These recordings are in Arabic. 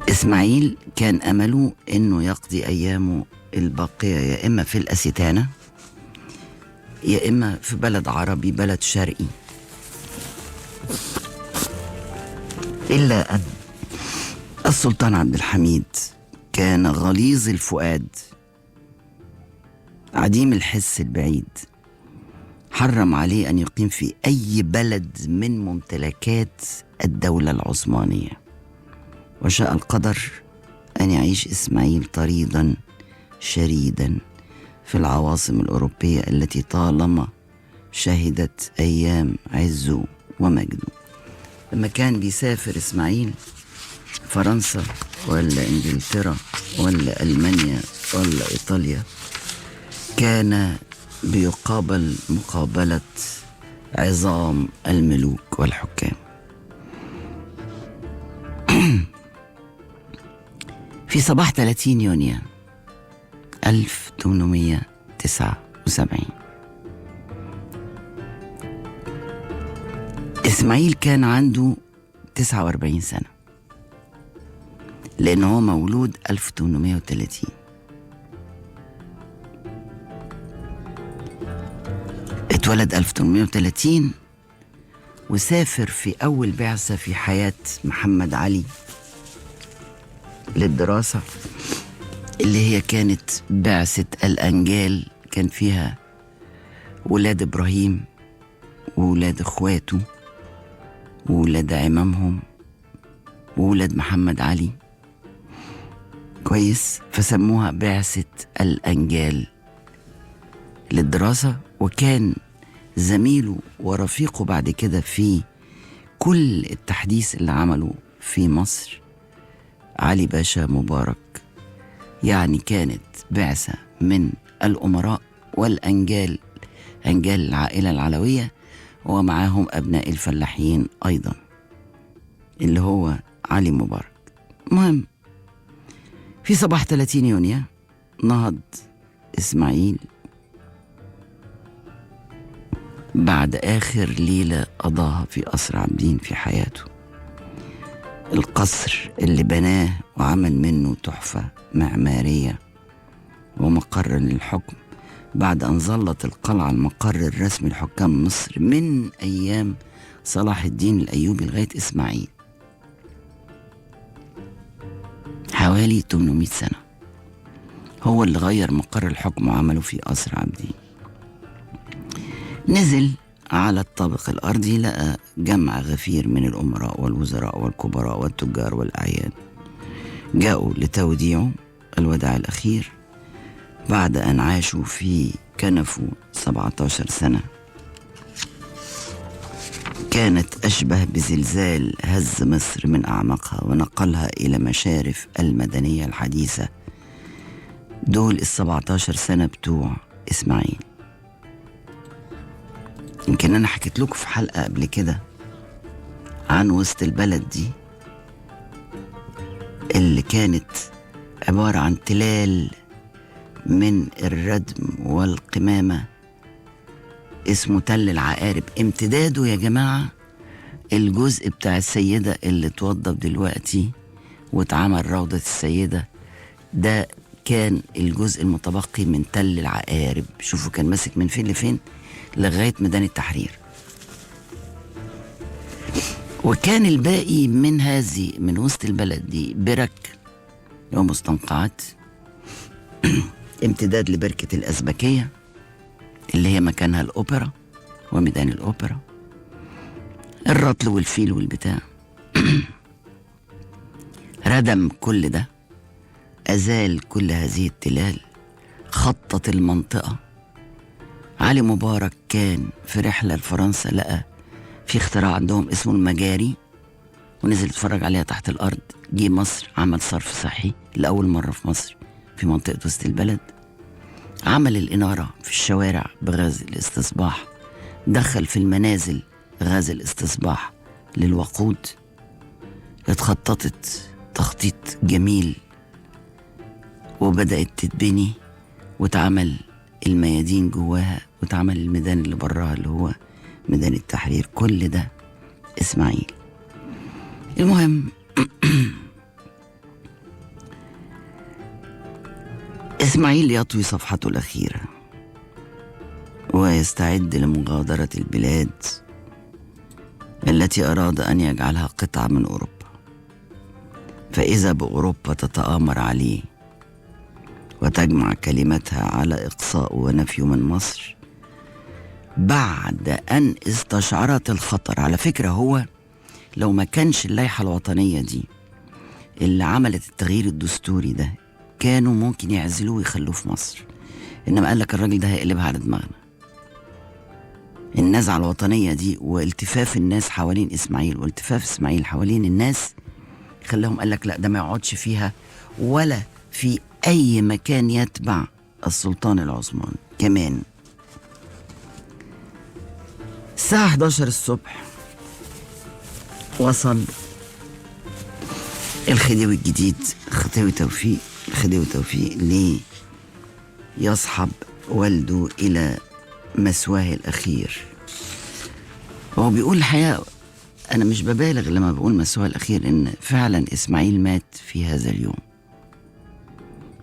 إسماعيل كان أمله إنه يقضي أيامه الباقية يا إما في الأستانة يا إما في بلد عربي، بلد شرقي. إلا أن السلطان عبد الحميد كان غليظ الفؤاد عديم الحس البعيد، حرم عليه أن يقيم في أي بلد من ممتلكات الدولة العثمانية. وشاء القدر أن يعيش إسماعيل طريدا شريدا في العواصم الأوروبية التي طالما شهدت أيام عزه ومجده. لما كان بيسافر إسماعيل فرنسا ولا إنجلترا ولا ألمانيا ولا إيطاليا، كان بيقابل مقابلة عظام الملوك والحكام. في صباح 30 يونيو 1879 إسماعيل كان عنده 49 سنة، لأنه هو مولود 1830. اتولد 1830 وسافر في أول بعثة في حياة محمد علي للدراسة، اللي هي كانت بعثة الأنجال. كان فيها ولاد إبراهيم وولاد إخواته وولاد عمامهم وولاد محمد علي، كويس، فسموها بعثة الأنجال للدراسة. وكان زميله ورفيقه بعد كده في كل التحديث اللي عمله في مصر علي باشا مبارك. يعني كانت بعثة من الأمراء والأنجال، أنجال العائلة العلوية، ومعاهم أبناء الفلاحين أيضا اللي هو علي مبارك. مهم، في صباح 30 يونيو نهض إسماعيل بعد آخر ليلة قضاها في قصر عابدين في حياته، القصر اللي بناه وعمل منه تحفة معمارية ومقر للحكم، بعد أن ظلت القلعة المقر الرسمي لحكام مصر من أيام صلاح الدين الأيوبي لغاية إسماعيل، حوالي 800 سنة. هو اللي غير مقر الحكم وعمله في قصر عابدين. نزل على الطابق الأرضي، لقى جمع غفير من الأمراء والوزراء والكبراء والتجار والأعيان جاءوا لتوديعه الوداع الأخير بعد أن عاشوا في كنفه 17 سنة. كانت أشبه بزلزال هز مصر من أعماقها ونقلها إلى مشارف المدنية الحديثة. دول 17 سنة بتوع إسماعيل. يمكن أنا حكيت لكم في حلقة قبل كده عن وسط البلد دي اللي كانت عبارة عن تلال من الردم والقمامة، اسمه تل العقارب. امتداده يا جماعة الجزء بتاع السيدة اللي اتوضب دلوقتي واتعمل روضة السيدة، ده كان الجزء المتبقي من تل العقارب. شوفوا كان ماسك من فين لفين لغاية ميدان التحرير. وكان الباقي من وسط البلد دي برك ومستنقعات، امتداد لبركة الأزبكية اللي هي مكانها الأوبرا وميدان الأوبرا، الرطل والفيل والبتاع. ردم كل ده، أزال كل هذه التلال، خطط المنطقة. علي مبارك كان في رحلة لفرنسا، لقى في اختراع عندهم اسمه المجاري ونزل يتفرج عليها تحت الأرض. جه مصر عمل صرف صحي لأول مرة في مصر في منطقة وسط البلد، عمل الإنارة في الشوارع بغاز الاستصباح، دخل في المنازل غاز الاستصباح للوقود. اتخططت تخطيط جميل وبدأت تتبني واتعمل الميادين جواها واتعمل الميدان اللي براها اللي هو ميدان التحرير. كل ده إسماعيل. المهم إسماعيل يطوي صفحته الأخيرة ويستعد لمغادرة البلاد التي أراد أن يجعلها قطعة من أوروبا، فإذا بأوروبا تتآمر عليه وتجمع كلمتها على إقصاء ونفيه من مصر بعد أن استشعرت الخطر. على فكرة هو لو ما كانش اللائحة الوطنية دي اللي عملت التغيير الدستوري ده كانوا ممكن يعزلوه ويخلوه في مصر، إنما قال لك الراجل ده هيقلبها على دماغنا. النزعة الوطنية دي والتفاف الناس حوالين إسماعيل والتفاف إسماعيل حوالين الناس خلاهم قال لك لا ده ما يقعدش فيها ولا في أي مكان يتبع السلطان العثماني. كمان الساعة 11 الصبح وصل الخديوي الجديد الخديوي توفيق ليصحب والده إلى مسواه الأخير. هو بيقول الحقيقة أنا مش ببالغ لما بقول مسواه الأخير، إن فعلا إسماعيل مات في هذا اليوم.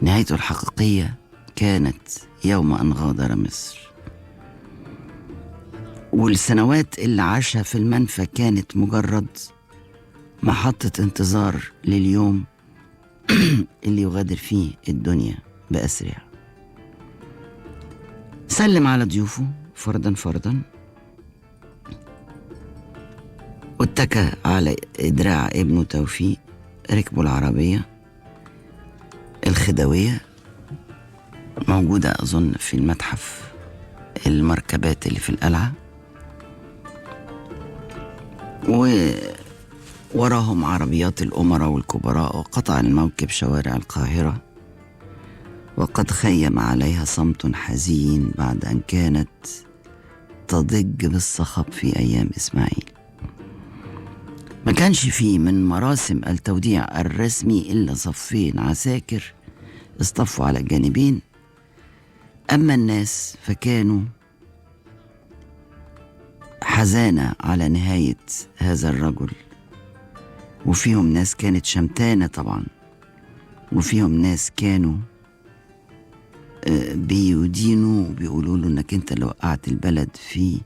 نهايته الحقيقية كانت يوم أن غادر مصر، والسنوات اللي عاشها في المنفى كانت مجرد محطة انتظار لليوم اللي يغادر فيه الدنيا بأسرها. سلم على ضيوفه فردا فردا واتكى على دراع ابنه توفيق. ركبوا العربية الخديوية موجودة أظن في المتحف المركبات اللي في القلعة، ووراهم عربيات الأمراء والكبراء، وقطع الموكب شوارع القاهرة وقد خيم عليها صمت حزين بعد أن كانت تضج بالصخب في أيام إسماعيل. ما كانش فيه من مراسم التوديع الرسمي إلا صفين عساكر اصطفوا على الجانبين، أما الناس فكانوا حزانة على نهاية هذا الرجل، وفيهم ناس كانت شمتانة طبعا، وفيهم ناس كانوا بيدينوا وبيقولوا له انك انت اللي وقعت البلد في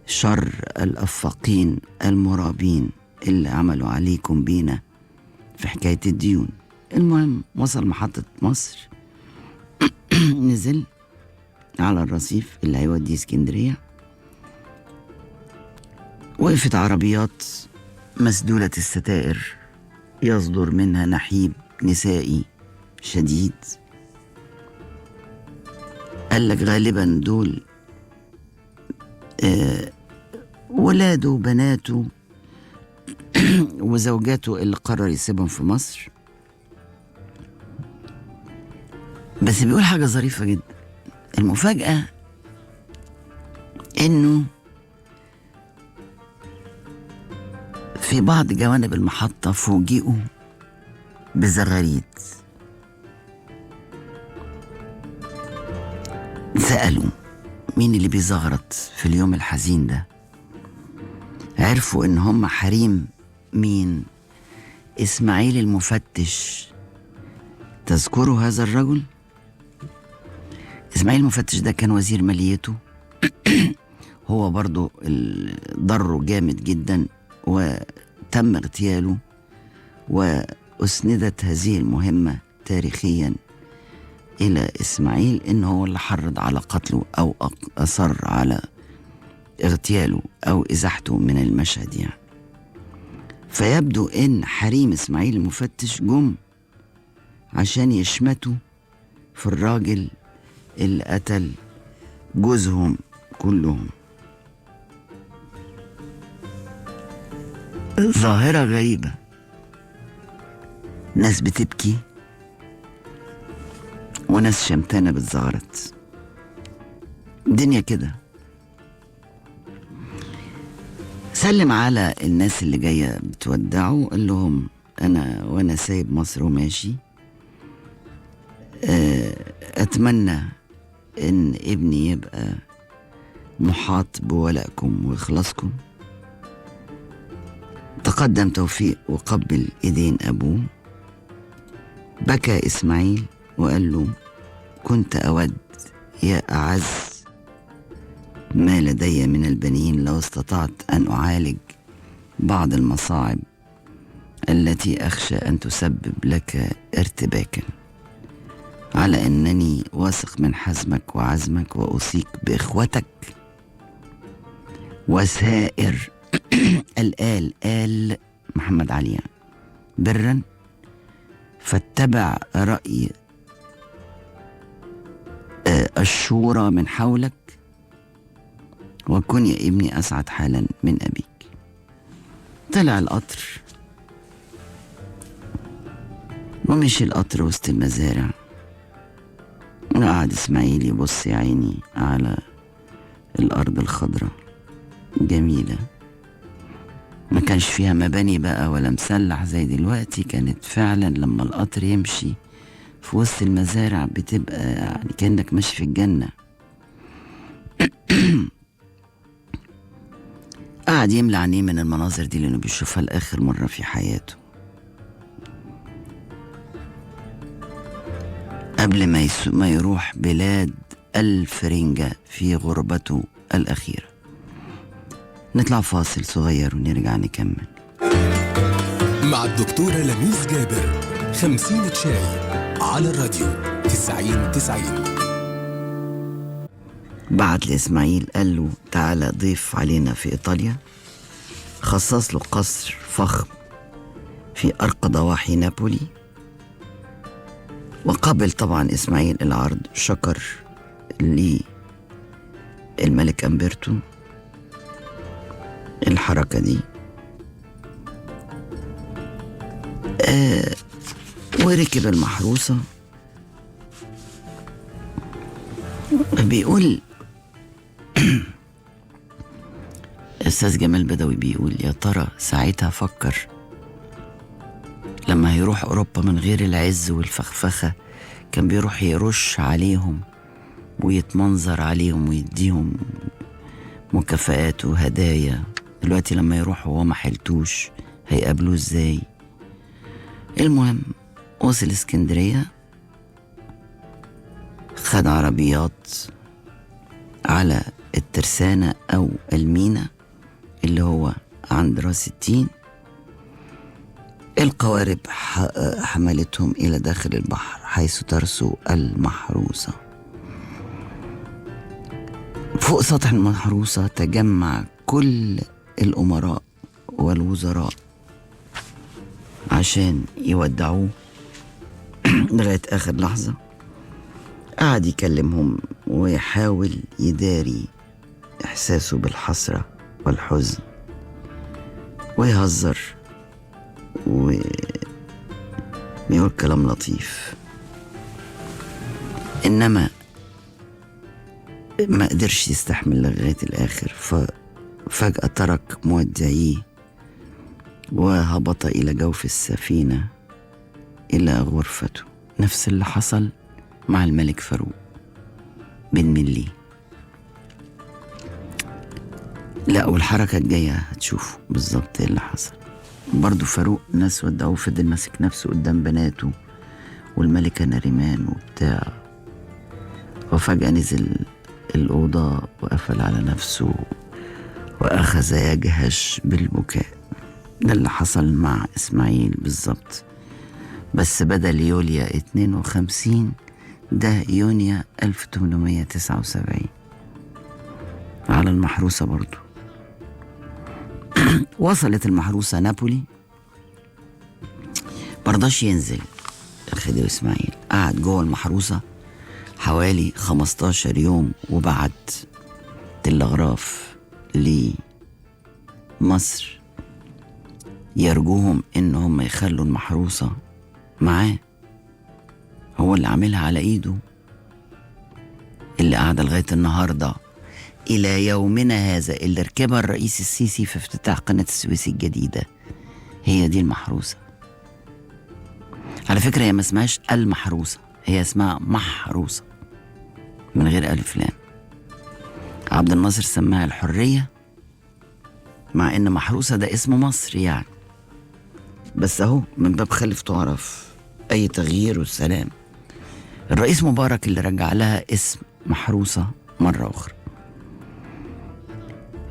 شر الأفاقين المرابين اللي عملوا عليكم بينا في حكاية الديون. المهم وصل محطة مصر نزل على الرصيف اللي هيودي اسكندرية، وقفت عربيات مسدولة الستائر يصدر منها نحيب نسائي شديد. قال لك غالبا دول ولاده وبناته وزوجاته اللي قرر يسيبهم في مصر. بس بيقول حاجة ظريفة جدا. المفاجأة انه في بعض جوانب المحطة فوجئوا بزغاريد. سألوا مين اللي بيزغرط في اليوم الحزين ده. عرفوا ان هم حريم مين؟ إسماعيل المفتش. تذكروا هذا الرجل؟ إسماعيل المفتش ده كان وزير ماليته هو برضو ضره جامد جدا، وتم اغتياله، وأسندت هذه المهمة تاريخيا إلى إسماعيل إن هو اللي حرض على قتله أو أصر على اغتياله أو إزاحته من المشهد يعني. فيبدو إن حريم إسماعيل المفتش جم عشان يشمتوا في الراجل اللي قتل جوزهم كلهم. ظاهرة غريبة، ناس بتبكي وناس شمتانة بتزغرط، الدنيا كده. سلم على الناس اللي جاية بتودعه، قال لهم أنا وأنا سايب مصر وماشي أتمنى إن ابني يبقى محاط بولائكم وإخلاصكم. تقدم توفيق وقبل إيدين أبوه. بكى إسماعيل وقال له كنت أود يا أعز ما لدي من البنين لو استطعت أن أعالج بعض المصاعب التي أخشى أن تسبب لك ارتباكا، على أنني واثق من حزمك وعزمك، وأوصيك بإخوتك وسائر آل محمد علي برا، فاتبع رأي الشورى من حولك، وكن يا ابني أسعد حالا من أبيك. طلع القطر ومشي القطر وسط المزارع، وقعد إسماعيل يبص يا عيني على الأرض الخضراء جميلة، ما كانش فيها مباني بقى ولا مسلح زي دلوقتي. كانت فعلا لما القطر يمشي في وسط المزارع بتبقى يعني كأنك ماشي في الجنة. قعد يملى عينيه من المناظر دي لأنه بيشوفها لآخر مرة في حياته قبل ما يروح بلاد الفرنجة في غربته الأخيرة. نطلع فاصل صغير ونرجع نكمل مع الدكتورة لميس جابر. 50 شاي على الراديو 90-90. بعت لإسماعيل قال له تعالى ضيف علينا في إيطاليا، خصص له قصر فخم في أرقى ضواحي نابولي، وقبل طبعا إسماعيل العرض. شكر لي الملك أمبرتو الحركة دي، وركب المحروسة. بيقول أستاذ جمال بدوي بيقول يا ترى ساعتها فكر لما هيروح أوروبا من غير العز والفخفخة، كان بيروح يرش عليهم ويتمنظر عليهم ويديهم مكافآت وهدايا. دلوقتي لما يروح وهو ما حلتوش هيقابلوه ازاي؟ المهم وصل اسكندرية، خد عربيات على الترسانة أو المينا اللي هو عند راس التين. القوارب حملتهم إلى داخل البحر حيث ترسو المحروسة. فوق سطح المحروسة تجمع كل الأمراء والوزراء عشان يودعوه لغاية آخر لحظة. قعد يكلمهم ويحاول يداري إحساسه بالحسرة والحزن، ويهزر ويقول كلام لطيف، إنما ما قدرش يستحمل لغاية الآخر. ففجأة ترك مودعيه وهبط إلى جوف السفينة إلى غرفته. نفس اللي حصل مع الملك فاروق بن ملي. لا، والحركة الجاية هتشوفوا بالظبط اللي حصل. برضو فاروق ناس ودعوه، فضل ماسك نفسه قدام بناته والملكة نريمان وبتاع، وفجأة نزل الأوضة وقفل على نفسه وأخذ يجهش بالبكاء. ده اللي حصل مع إسماعيل بالظبط، بس بدل يوليا 52 ده يونيو 1879 على المحروسة برضو. وصلت المحروسة نابولي، مرضاش ينزل الخديوي إسماعيل، قعد جوه المحروسة حوالي 15 يوم، وبعت تلغراف لمصر يرجوهم إنهم يخلوا المحروسة معاه، هو اللي عاملها على إيده، اللي قاعدة لغاية النهاردة إلى يومنا هذا، اللي ركبها الرئيس السيسي في افتتاح قناة السويس الجديدة، هي دي المحروسة. على فكرة هي ما اسمهاش المحروسة، هي اسمها محروسة من غير ألف لام. عبد الناصر سماها الحرية، مع إن محروسة ده اسم مصر يعني، بس أهو من باب خلف تعرف أي تغيير والسلام. الرئيس مبارك اللي رجع لها اسم محروسة مرة أخرى.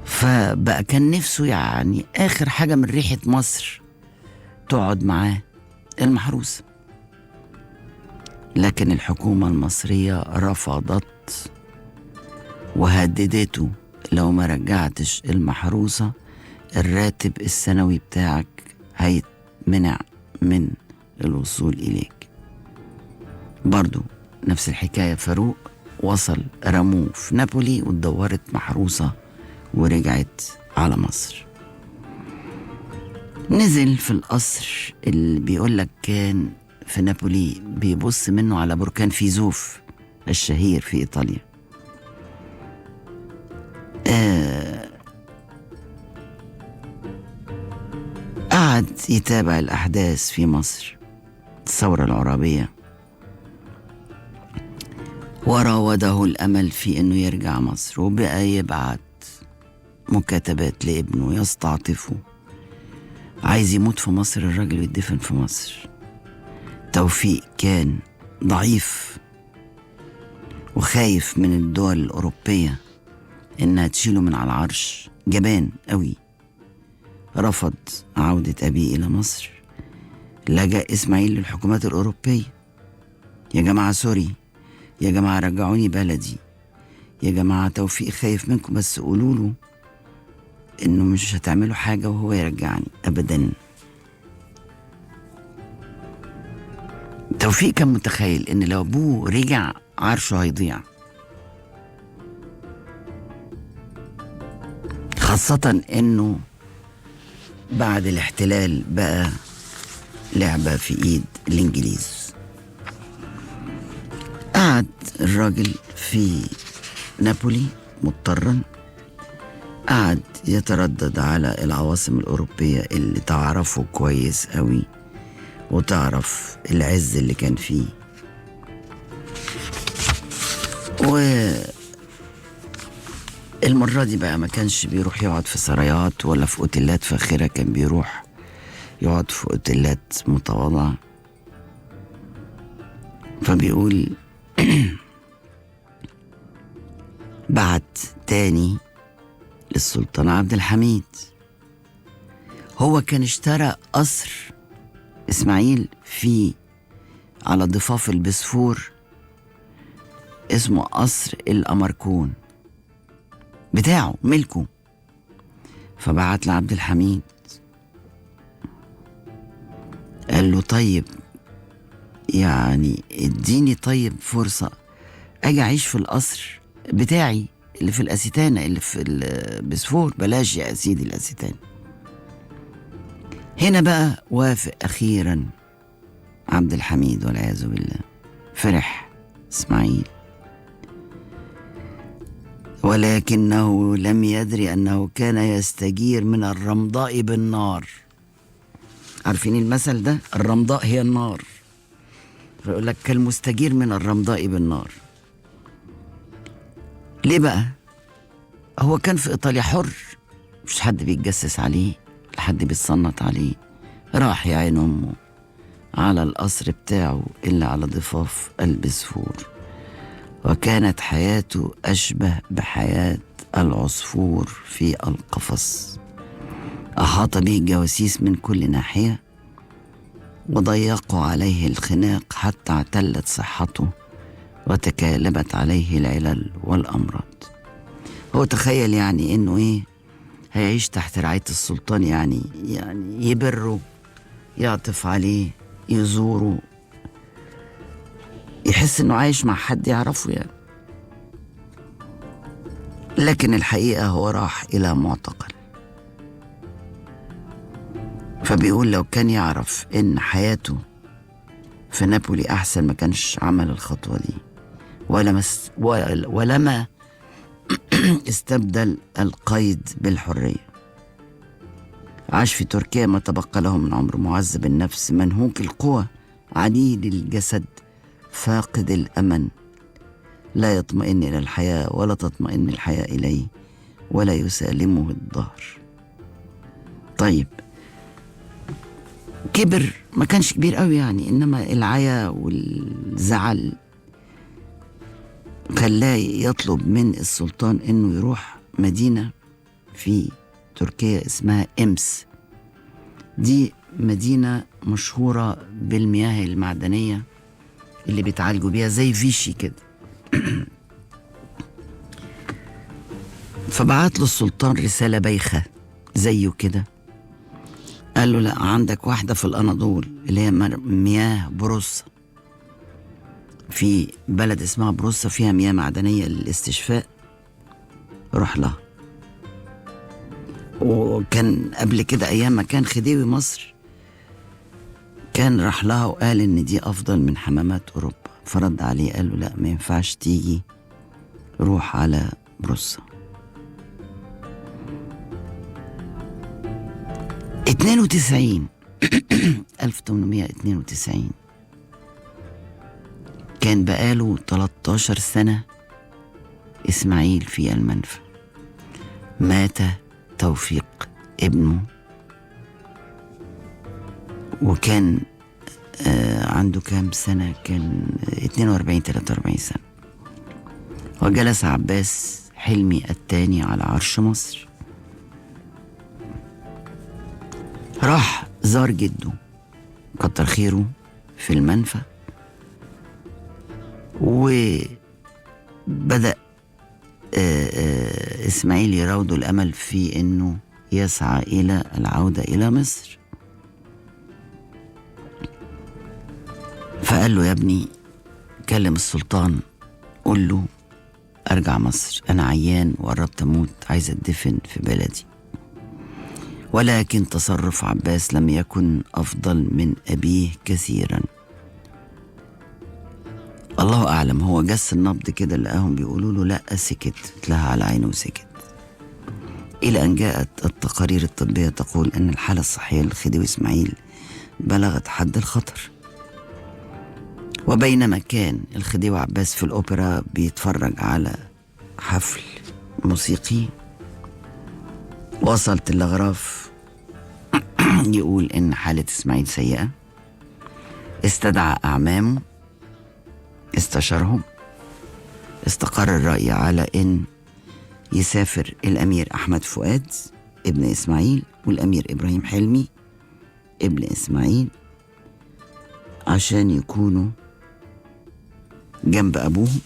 فبقى كان نفسه يعني آخر حاجة من ريحة مصر تقعد معاه المحروسة، لكن الحكومة المصرية رفضت وهددته لو ما رجعتش المحروسة الراتب السنوي بتاعك هيتمنع من الوصول إليك. برضو نفس الحكاية، فاروق وصل رموه في نابولي واتدورت محروسة ورجعت على مصر. نزل في القصر اللي بيقولك كان في نابولي بيبص منه على بركان فيزوف الشهير في إيطاليا. قعد يتابع الأحداث في مصر، الثورة العرابية، وراوده الأمل في أنه يرجع مصر، وبقى يبعت مكاتبات لابنه يستعطفه، عايز يموت في مصر الراجل ويدفن في مصر. توفيق كان ضعيف وخايف من الدول الأوروبية إنها تشيله من على العرش، جبان قوي، رفض عودة أبيه إلى مصر. لجأ إسماعيل للحكومات الأوروبية، يا جماعة سوري، يا جماعة رجعوني بلدي، يا جماعة توفيق خايف منكم بس قولوا له إنه مش هتعملوا حاجة وهو يرجعني أبدا. توفيق كان متخيل إن لو أبوه رجع عرشه هيضيع، خاصة إنه بعد الاحتلال بقى لعبة في إيد الإنجليز. قعد الراجل في نابولي مضطرا، قعد يتردد على العواصم الأوروبية اللي تعرفه كويس قوي وتعرف العز اللي كان فيه. والمرة دي بقى ما كانش بيروح يقعد في سرايات ولا في أوتيلات فاخرة، كان بيروح يقعد في أوتيلات متواضعة. فبيقول بعت تاني للسلطان عبد الحميد. هو كان اشترى قصر إسماعيل في على ضفاف البسفور اسمه قصر الأمركون بتاعه ملكه. فبعت لعبد الحميد قال له طيب يعني اديني طيب فرصة اجي اعيش في القصر بتاعي اللي في الأسيتانة اللي في البسفور، بلاش يا سيدي الأسيتانة. هنا بقى وافق أخيرا عبد الحميد والعياذ بالله. فرح إسماعيل ولكنه لم يدري أنه كان يستجير من الرمضاء بالنار. عارفين المثل ده؟ الرمضاء هي النار، فيقول لك كالمستجير من الرمضاء بالنار. ليه بقى؟ هو كان في إيطاليا حر، مش حد بيتجسس عليه، لحد بيتصنت عليه. راح يا عين أمه على القصر بتاعه اللي على ضفاف البسفور، وكانت حياته أشبه بحياة العصفور في القفص. أحاط به الجواسيس من كل ناحية وضيقوا عليه الخناق حتى اعتلت صحته وتكالبت عليه العلل والأمراض. هو تخيل يعني إنه إيه، هيعيش تحت رعاية السلطان، يعني يبره، يعطف عليه، يزوره، يحس إنه عايش مع حد يعرفه يعني. لكن الحقيقة هو راح إلى معتقل. فبيقول لو كان يعرف إن حياته في نابولي أحسن ما كانش عمل الخطوة دي، ولما استبدل القيد بالحرية. عاش في تركيا ما تبقى له من عمر، معذب النفس، منهوك القوى، عنيد الجسد، فاقد الأمن، لا يطمئن إلى الحياة ولا تطمئن الحياة إليه، ولا يسالمه الدهر. طيب كبر، ما كانش كبير قوي يعني، إنما العيا والزعل خلاه يطلب من السلطان انه يروح مدينة في تركيا اسمها إمس. دي مدينة مشهورة بالمياه المعدنية اللي بيتعالجوا بيها زي فيشي كده. فبعت له السلطان رسالة بايخة زيه كده، قال له لا، عندك واحدة في الأناضول اللي هي مياه بروسا، في بلد اسمها بروسا فيها مياه معدنية للاستشفاء، روح لها. وكان قبل كده أيام ما كان خديوي مصر كان راح لها وقال إن دي أفضل من حمامات أوروبا، فرد عليه قال له لا، ما ينفعش تيجي، روح على بروسا. 92 1892 كان بقاله 13 سنة إسماعيل في المنفى. مات توفيق ابنه، وكان عنده كام سنة؟ كان 42 43 سنة. وجلس عباس حلمي الثاني على عرش مصر. راح زار جده كتر خيره في المنفى، وبدأ إسماعيل يراود الأمل في أنه يسعى إلى العودة إلى مصر. فقال له يا ابني، كلم السلطان قول له أرجع مصر، أنا عيان وقربت أموت، عايز أدفن في بلدي. ولكن تصرف عباس لم يكن أفضل من أبيه كثيرا. الله أعلم، هو جس النبض كده لقاهم بيقولوا له لأ، سكت، اتلهى على عينه وسكت. إلى أن جاءت التقارير الطبية تقول أن الحالة الصحية للخديوي إسماعيل بلغت حد الخطر. وبينما كان الخديوي عباس في الأوبرا بيتفرج على حفل موسيقي، وصل تلغراف يقول إن حالة إسماعيل سيئة. استدعى أعمامه، استشارهم، استقر الرأي على إن يسافر الأمير أحمد فؤاد ابن إسماعيل والأمير إبراهيم حلمي ابن إسماعيل عشان يكونوا جنب أبوهم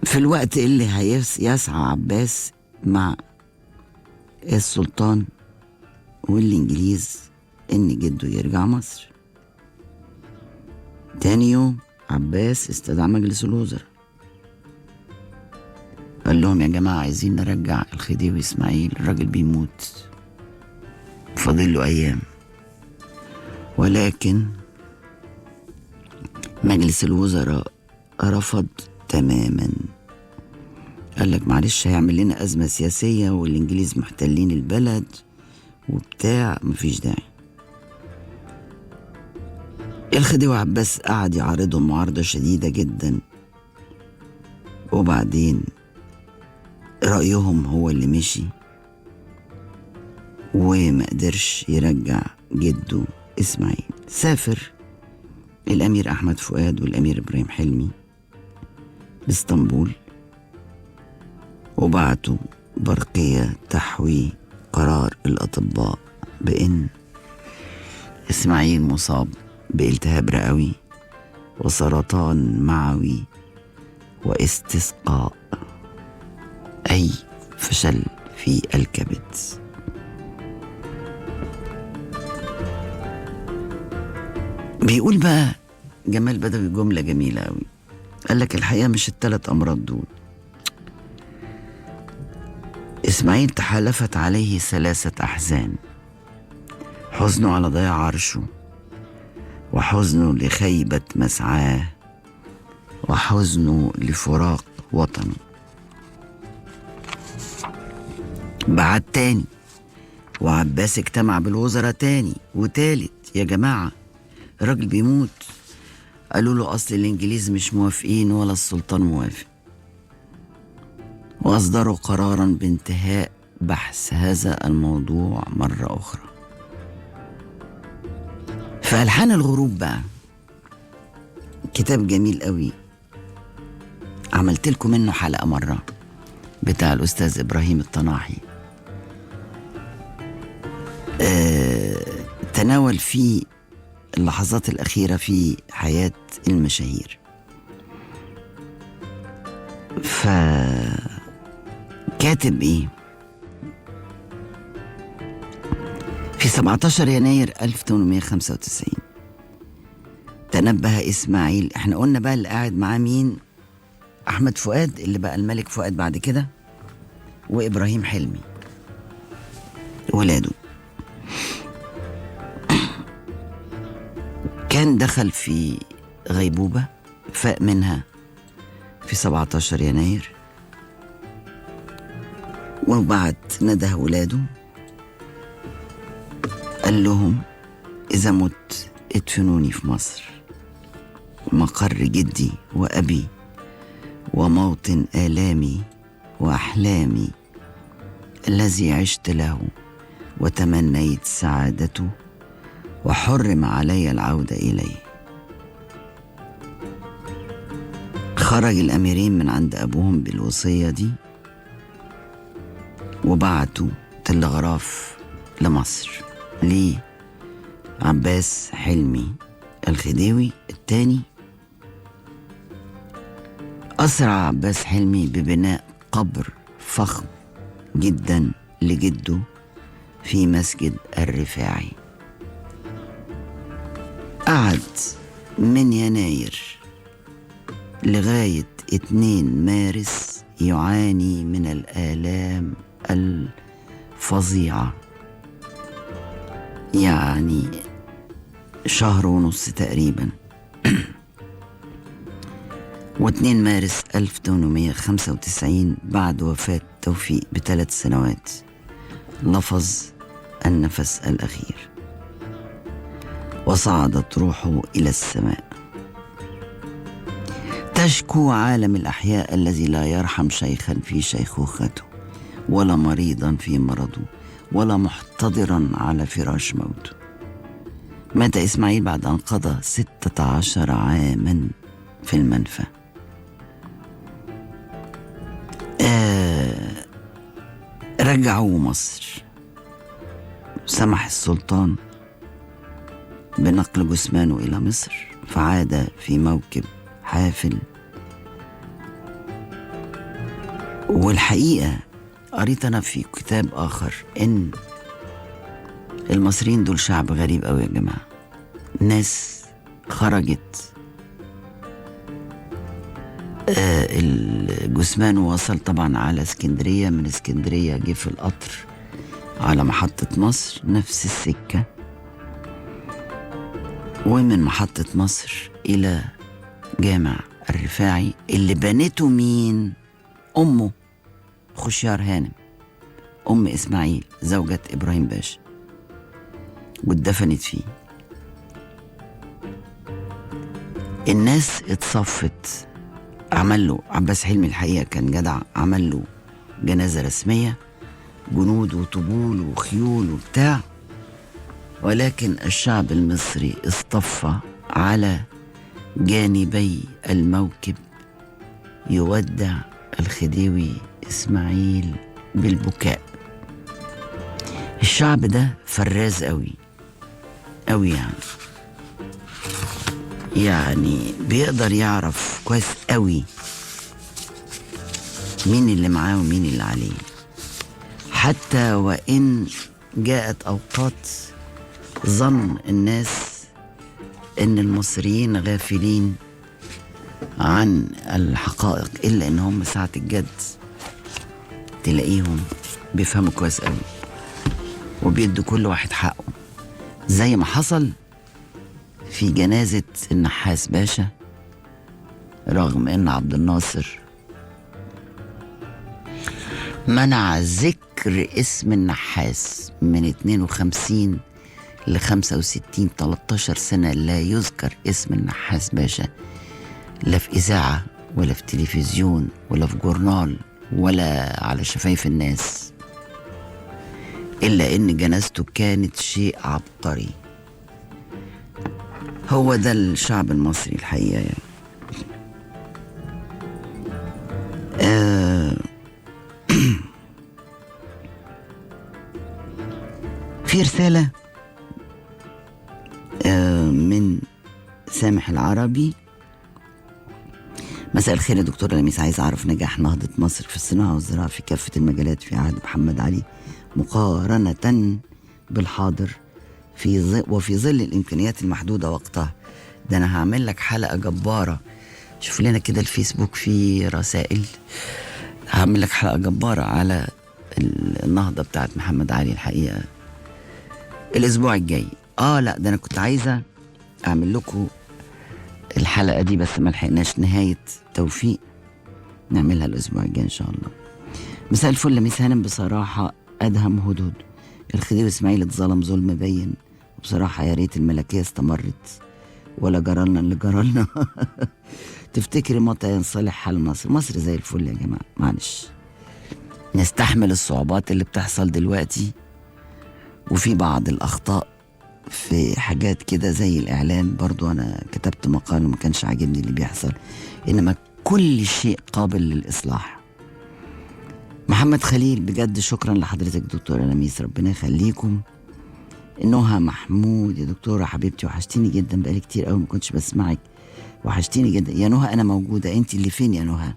في الوقت اللي يسعى عباس مع السلطان والإنجليز إن جده يرجع مصر. تاني يوم عباس استدعى مجلس الوزراء، قال لهم يا جماعة عايزين نرجع الخديوي إسماعيل، الراجل بيموت، فاضل له أيام. ولكن مجلس الوزراء رفض تماما، قال لك معلش هيعمل لنا أزمة سياسية والإنجليز محتلين البلد وبتاع، مفيش داعي. الخديوي عباس قعد يعارضهم معارضة شديدة جدا، وبعدين رأيهم هو اللي مشي وما قدرش يرجع جده إسماعيل. سافر الأمير أحمد فؤاد والأمير إبراهيم حلمي باسطنبول، وبعتوا برقية تحوي قرار الأطباء بأن إسماعيل مصاب بالتهاب رئوي وسرطان معوي واستسقاء، أي فشل في الكبد. بيقول بقى جمال بدوي جملة جميلة أوي، قال لك الحقيقة مش الثلاث أمراض دول، إسماعيل تحالفت عليه 3 أحزان: حزنه على ضياع عرشه، وحزنه لخيبة مسعاه، وحزنه لفراق وطنه. بعد تاني وعباس اجتمع بالوزراء تاني وتالت، يا جماعة الراجل بيموت. قالوا له أصل الإنجليز مش موافقين ولا السلطان موافق، وأصدروا قرارا بانتهاء بحث هذا الموضوع مرة أخرى. فألحان الغروب بقى كتاب جميل قوي عملت لكم منه حلقة مرة، بتاع الأستاذ إبراهيم الطناحي. تناول فيه اللحظات الأخيرة في حياة المشاهير. فكاتب إيه؟ في 17 يناير 1895 تنبه إسماعيل. احنا قلنا بقى اللي قاعد معاه مين؟ أحمد فؤاد اللي بقى الملك فؤاد بعد كده، وإبراهيم حلمي ولاده. كان دخل في غيبوبة، فاق منها في 17 يناير، وبعد نده ولاده قال لهم: إذا مت ادفنوني في مصر، مقر جدي وأبي وموطن آلامي وأحلامي الذي عشت له وتمنيت سعادته، وحرم علي العودة إليه. خرج الأميرين من عند أبوهم بالوصية دي، وبعتوا تلغراف لمصر لعباس حلمي الخديوي الثاني. أسرع عباس حلمي ببناء قبر فخم جدا لجده في مسجد الرفاعي. قعد من يناير لغاية 2 مارس يعاني من الآلام الفظيعة، يعني 1.5 شهر تقريبا. و2 مارس 1895 بعد وفاة توفيق ب3 سنوات لفظ النفس الأخير، وصعدت روحه إلى السماء. تشكو عالم الأحياء الذي لا يرحم شيخا في شيخوخته، ولا مريضا في مرضه، ولا محتضرا على فراش موته. مات إسماعيل بعد أن قضى 16 عاما في المنفى. رجعوا مصر، سمح السلطان بنقل جثمانه إلى مصر، فعاد في موكب حافل. والحقيقة قريت أنا في كتاب آخر إن المصريين دول شعب غريب أوي يا جماعة. ناس خرجت، الجثمان وصل طبعا على اسكندرية، من اسكندرية جه في القطر على محطة مصر، نفس السكة، ومن محطة مصر إلى جامع الرفاعي اللي بنته مين؟ أمه خشيار هانم، أم إسماعيل زوجة إبراهيم باشا، واتدفنت فيه. الناس اتصفت. عمل له عباس حلمي الحقيقة كان جدع، عمل له جنازة رسمية، جنود وطبول وخيول وبتاع، ولكن الشعب المصري اصطف على جانبي الموكب يودع الخديوي إسماعيل بالبكاء. الشعب ده فراز قوي قوي، يعني بيقدر يعرف كويس قوي مين اللي معاه ومين اللي عليه. حتى وإن جاءت أوقات ظن الناس إن المصريين غافلين عن الحقائق، إلا إن هم ساعة الجد تلاقيهم بيفهموا كويس قوي وبيدوا كل واحد حقه، زي ما حصل في جنازة النحاس باشا. رغم إن عبد الناصر منع ذكر اسم النحاس من 52 ل 65، 13 سنة لا يذكر اسم النحاس باشا، لا في إذاعة ولا في تلفزيون ولا في جورنال ولا على شفايف الناس، إلا إن جنازته كانت شيء عبقري. هو ده الشعب المصري الحقيقة يعني. في رسالة من سامح العربي. مساء الخير يا دكتور لميس، عايز أعرف نجاح نهضة مصر في الصناعة والزراعة في كافة المجالات في عهد محمد علي مقارنة بالحاضر وفي ظل الإمكانيات المحدودة وقتها. ده أنا هعمل لك حلقة جبارة. شوف لنا كده الفيسبوك في رسائل. هعمل لك حلقة جبارة على النهضة بتاعت محمد علي الحقيقة الأسبوع الجاي. لا ده أنا كنت عايزة أعمل لكم الحلقة دي بس ما لحقناش. نهاية توفيق نعملها الأسبوع الجاي إن شاء الله. مساء الفل لميس هانم، بصراحة أدهم هدهد الخديوي إسماعيل اتظلم ظلم باين، وبصراحة يا ريت الملكية استمرت ولا جرالنا اللي جرالنا. تفتكري متى ينصلح حال مصر؟ مصر زي الفل يا جماعة، معلش نستحمل الصعوبات اللي بتحصل دلوقتي، وفي بعض الأخطاء في حاجات كده زي الإعلام. برضو أنا كتبت مقال وما كانش عاجبني اللي بيحصل، إنما كل شيء قابل للإصلاح. محمد خليل، بجد شكرا لحضرتك دكتورة لميس، ربنا يخليكم. نهى محمود، يا دكتورة حبيبتي وحشتيني جدا، بقالي كتير قوي ما كنتش بسمعك، وحشتيني جدا يا نهى. أنا موجودة، أنت اللي فين يا نهى؟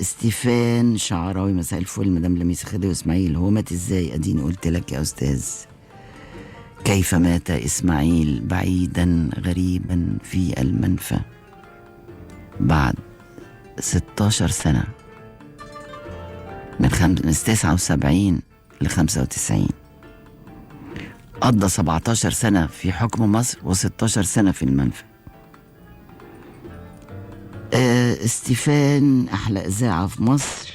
ستيفان شعراوي، مساء الفل مدام لميس خديوي إسماعيل، هو مات إزاي؟ أديني قلت لك يا أستاذ. كيف مات إسماعيل بعيدا غريبا في المنفى بعد 16 سنة، من 79 ل 95. قضى 17 سنة في حكم مصر و16 سنة في المنفى. ستيفان، أحلى إذاعة في مصر،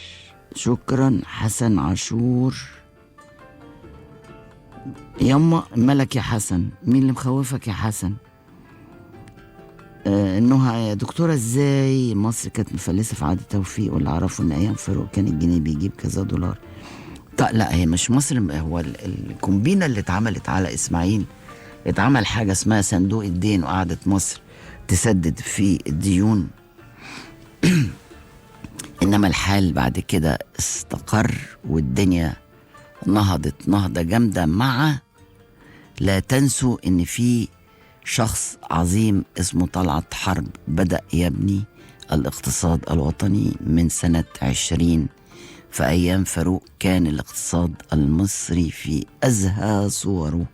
شكرا. حسن عاشور، يما ملك يا حسن، مين اللي مخوفك يا حسن؟ نهى، يا دكتورة ازاي مصر كانت مفلسة في عهد توفيق؟ واللي اعرفه ان ايام فاروق كان الجنيه بيجيب كذا دولار. طيب لا، هي مش مصر، هو الكومبينة اللي اتعملت على اسماعيل، اتعمل حاجة اسمها صندوق الدين، وقعدت مصر تسدد في الديون. انما الحال بعد كده استقر والدنيا نهضت نهضة جامدة. مع لا تنسوا ان في شخص عظيم اسمه طلعت حرب بدأ يبني الاقتصاد الوطني من سنة 20. في أيام فاروق كان الاقتصاد المصري في أزهى صوره،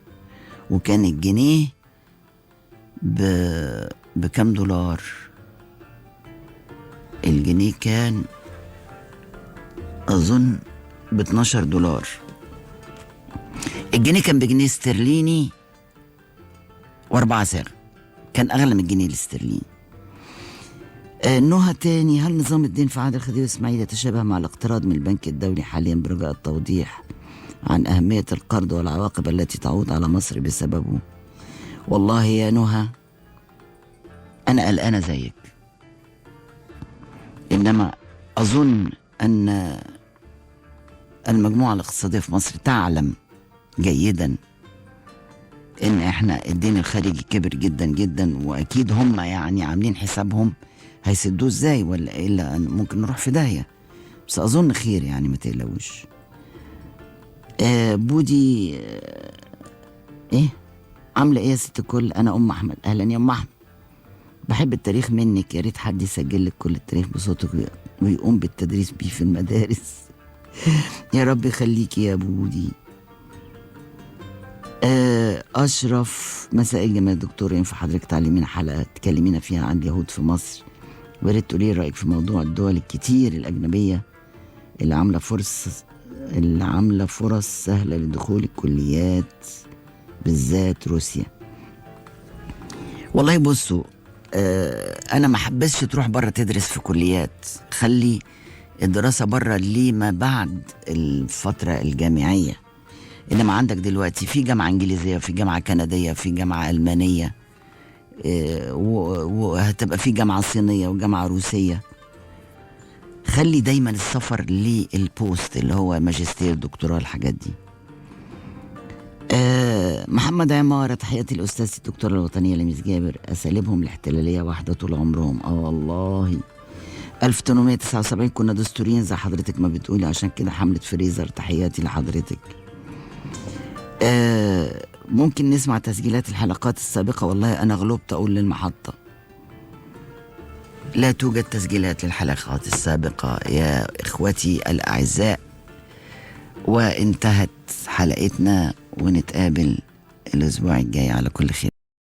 وكان الجنيه بكم دولار؟ الجنيه كان أظن ب12 دولار. الجنيه كان بجنيه استرليني و4 صاغ، كان أغلى من الجنيه الاسترليني. نهى تاني، هل نظام الدين في عهد الخديوي إسماعيل يتشابه مع الاقتراض من البنك الدولي حاليا، برجاء التوضيح عن أهمية القرض والعواقب التي تعود على مصر بسببه؟ والله يا نهى أنا قلقانة زيك، إنما أظن أن المجموعة الاقتصادية في مصر تعلم جيدا ان احنا الدين الخارجي كبر جدا جدا، واكيد هم يعني عاملين حسابهم هيسدوه ازاي، ولا الا ممكن نروح في داهية. بس اظن خير يعني، ما تقلقوش. بودي، ايه عامله ايه يا ست الكل؟ انا ام احمد. اهلا يا ام احمد، بحب التاريخ منك، يا ريت حد يسجل لك كل التاريخ بصوتك ويقوم بالتدريس بيه في المدارس. يا رب يخليكي يا بودي. أشرف، مساء الجمال دكتور، ينفع حضرتك تعلمينا حلقة تكلمينا فيها عن اليهود في مصر، ويا ريت تقولي رأيك في موضوع الدول الكتير الأجنبية اللي عاملة فرص سهلة لدخول الكليات بالذات روسيا. والله بصوا، أنا ما حبسش تروح بره تدرس في كليات، خلي الدراسة بره لما بعد الفترة الجامعية. إنما عندك دلوقتي في جامعة إنجليزية، في جامعة كندية، في جامعة ألمانية، وهتبقى في جامعة صينية وجامعة روسية. خلي دايما السفر للبوست اللي هو ماجستير دكتوراه الحاجات دي. محمد عمارة، تحياتي الأستاذ الدكتورة الوطنية لميس جابر، أساليبهم الاحتلالية واحدة طول عمرهم. والله 1879 كنا دستوريين زي حضرتك ما بتقولي، عشان كده حملة فريزر، تحياتي لحضرتك. ممكن نسمع تسجيلات الحلقات السابقة. والله أنا غلبت أقول للمحطة لا توجد تسجيلات للحلقات السابقة يا إخوتي الأعزاء. وانتهت حلقتنا، ونتقابل الأسبوع الجاي على كل خير.